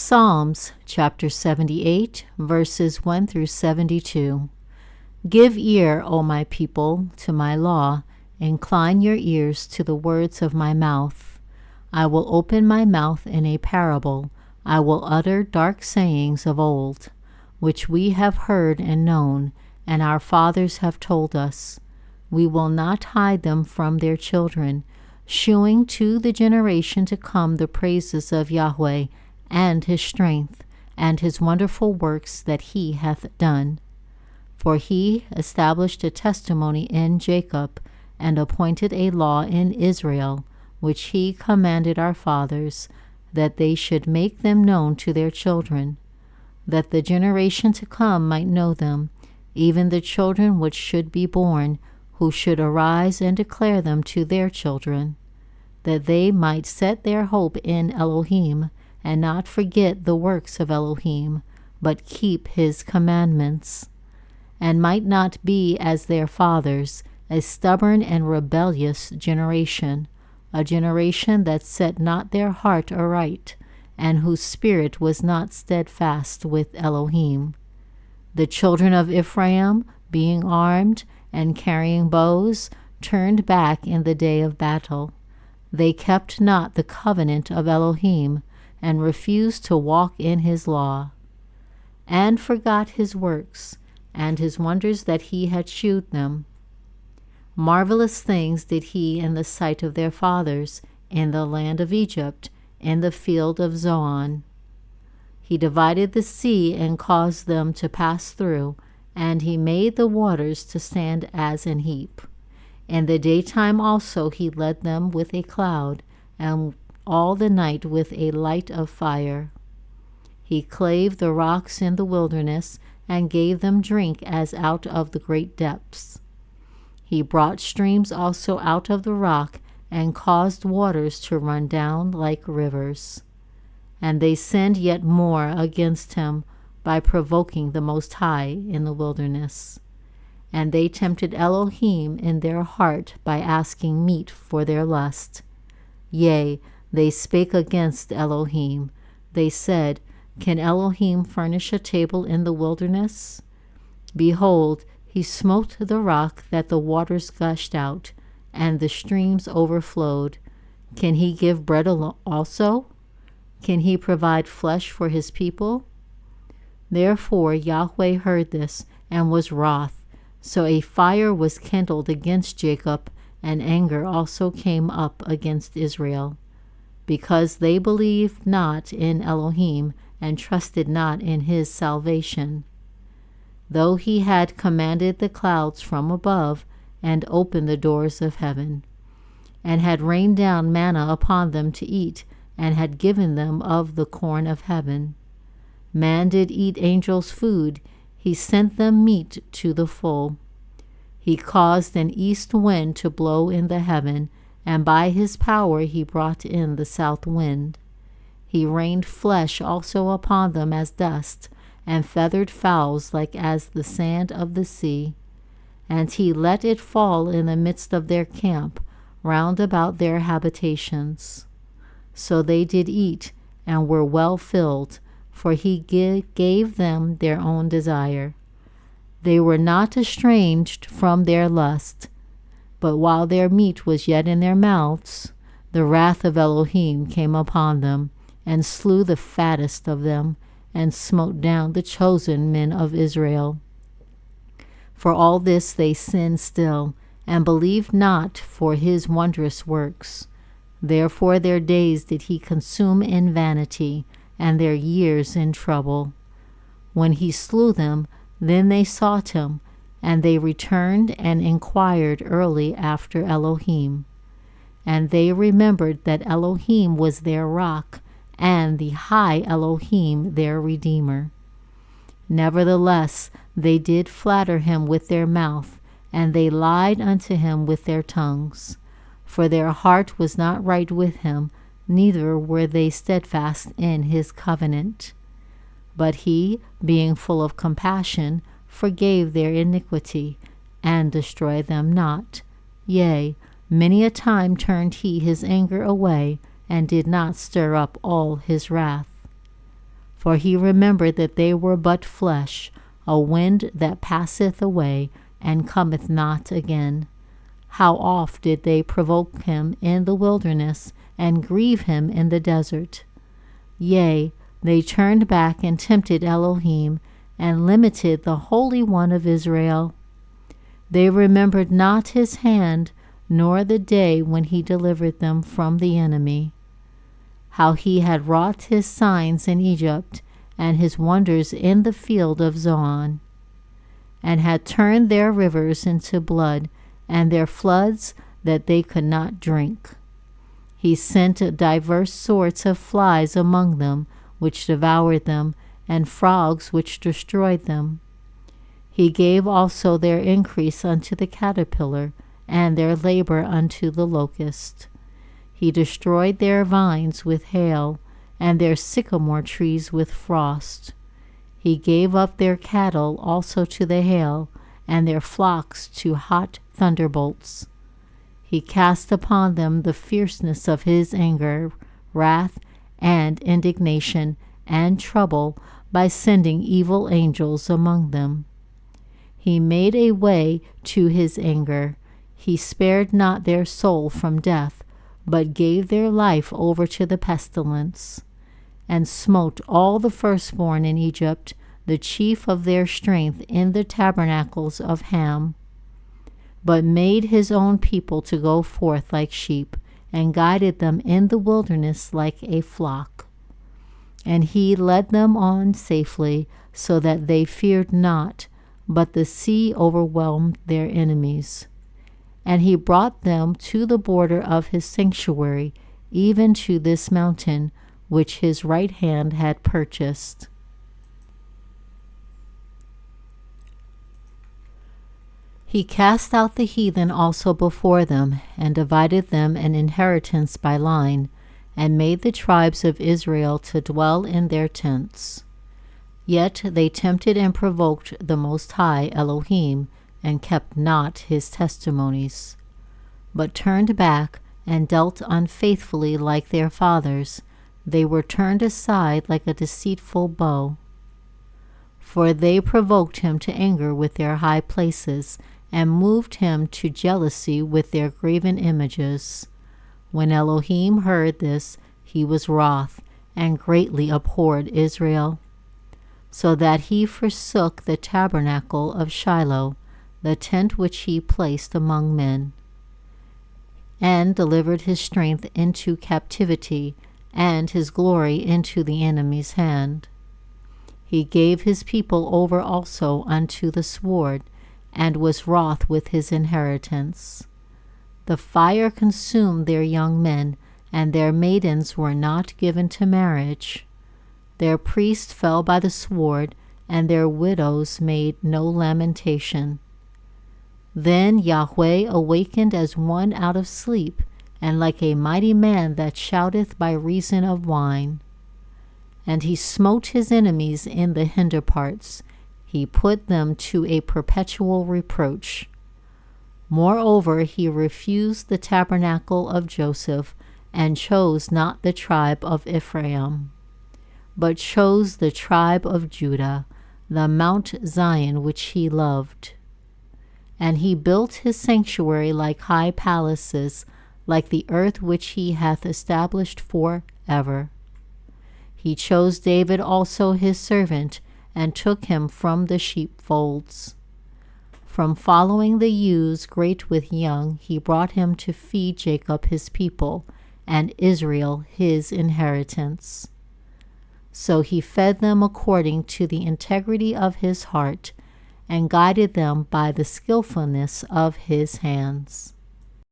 Psalms chapter 78, verses 1 through 72. Give ear, O my people, to my law. Incline your ears to the words of my mouth. I will open my mouth in a parable. I will utter dark sayings of old, which we have heard and known, and our fathers have told us. We will not hide them from their children, shewing to the generation to come the praises of Yahweh, and his strength, and his wonderful works that he hath done. For he established a testimony in Jacob, and appointed a law in Israel, which he commanded our fathers, that they should make them known to their children, that the generation to come might know them, even the children which should be born, who should arise and declare them to their children, that they might set their hope in Elohim, and not forget the works of Elohim, but keep his commandments, and might not be as their fathers, a stubborn and rebellious generation, a generation that set not their heart aright, and whose spirit was not steadfast with Elohim. The children of Ephraim, being armed and carrying bows, turned back in the day of battle. They kept not the covenant of Elohim, and refused to walk in his law, and forgot his works, and his wonders that he had shewed them. Marvelous things did he in the sight of their fathers, in the land of Egypt, in the field of Zoan. He divided the sea and caused them to pass through, and he made the waters to stand as an heap. In the daytime also he led them with a cloud, and all the night with a light of fire. He clave the rocks in the wilderness, and gave them drink as out of the great depths. He brought streams also out of the rock, and caused waters to run down like rivers. And they sinned yet more against him by provoking the Most High in the wilderness. And they tempted Elohim in their heart by asking meat for their lust. Yea, they spake against Elohim. They said, Can Elohim furnish a table in the wilderness? Behold, he smote the rock that the waters gushed out, and the streams overflowed. Can he give bread also? Can he provide flesh for his people? Therefore Yahweh heard this, and was wroth. So a fire was kindled against Jacob, and anger also came up against Israel, because they believed not in Elohim, and trusted not in his salvation. Though he had commanded the clouds from above, and opened the doors of heaven, and had rained down manna upon them to eat, and had given them of the corn of heaven. Man did eat angels' food, he sent them meat to the full. He caused an east wind to blow in the heaven, and by his power he brought in the south wind. He rained flesh also upon them as dust, and feathered fowls like as the sand of the sea. And he let it fall in the midst of their camp, round about their habitations. So they did eat, and were well filled, for he gave them their own desire. They were not estranged from their lust, but while their meat was yet in their mouths, the wrath of Elohim came upon them, and slew the fattest of them, and smote down the chosen men of Israel. For all this they sinned still, and believed not for his wondrous works. Therefore their days did he consume in vanity, and their years in trouble. When he slew them, then they sought him, and they returned and inquired early after Elohim. And they remembered that Elohim was their rock, and the high Elohim their Redeemer. Nevertheless, they did flatter him with their mouth, and they lied unto him with their tongues. For their heart was not right with him, neither were they steadfast in his covenant. But he, being full of compassion, forgave their iniquity, and destroyed them not. Yea, many a time turned he his anger away, and did not stir up all his wrath. For he remembered that they were but flesh, a wind that passeth away, and cometh not again. How oft did they provoke him in the wilderness, and grieve him in the desert? Yea, they turned back and tempted Elohim, and limited the Holy One of Israel. They remembered not his hand, nor the day when he delivered them from the enemy. How he had wrought his signs in Egypt, and his wonders in the field of Zoan, and had turned their rivers into blood, and their floods that they could not drink. He sent divers sorts of flies among them, which devoured them, and frogs which destroyed them. He gave also their increase unto the caterpillar, and their labor unto the locust. He destroyed their vines with hail, and their sycamore trees with frost. He gave up their cattle also to the hail, and their flocks to hot thunderbolts. He cast upon them the fierceness of his anger, wrath, and indignation, and trouble, by sending evil angels among them. He made a way to his anger. He spared not their soul from death, but gave their life over to the pestilence, and smote all the firstborn in Egypt, the chief of their strength in the tabernacles of Ham, but made his own people to go forth like sheep, and guided them in the wilderness like a flock. And he led them on safely, so that they feared not, but the sea overwhelmed their enemies. And he brought them to the border of his sanctuary, even to this mountain, which his right hand had purchased. He cast out the heathen also before them, and divided them an inheritance by line, and made the tribes of Israel to dwell in their tents. Yet they tempted and provoked the Most High Elohim, and kept not his testimonies, but turned back and dealt unfaithfully like their fathers. They were turned aside like a deceitful bow. For they provoked him to anger with their high places, and moved him to jealousy with their graven images. When Elohim heard this, he was wroth, and greatly abhorred Israel, so that he forsook the tabernacle of Shiloh, the tent which he placed among men, and delivered his strength into captivity, and his glory into the enemy's hand. He gave his people over also unto the sword, and was wroth with his inheritance. The fire consumed their young men, and their maidens were not given to marriage. Their priests fell by the sword, and their widows made no lamentation. Then Yahweh awakened as one out of sleep, and like a mighty man that shouteth by reason of wine. And he smote his enemies in the hinder parts. He put them to a perpetual reproach. Moreover, he refused the tabernacle of Joseph, and chose not the tribe of Ephraim, but chose the tribe of Judah, the Mount Zion which he loved. And he built his sanctuary like high palaces, like the earth which he hath established for ever. He chose David also his servant, and took him from the sheepfolds. From following the ewes great with young, he brought him to feed Jacob his people, and Israel his inheritance. So he fed them according to the integrity of his heart, and guided them by the skillfulness of his hands.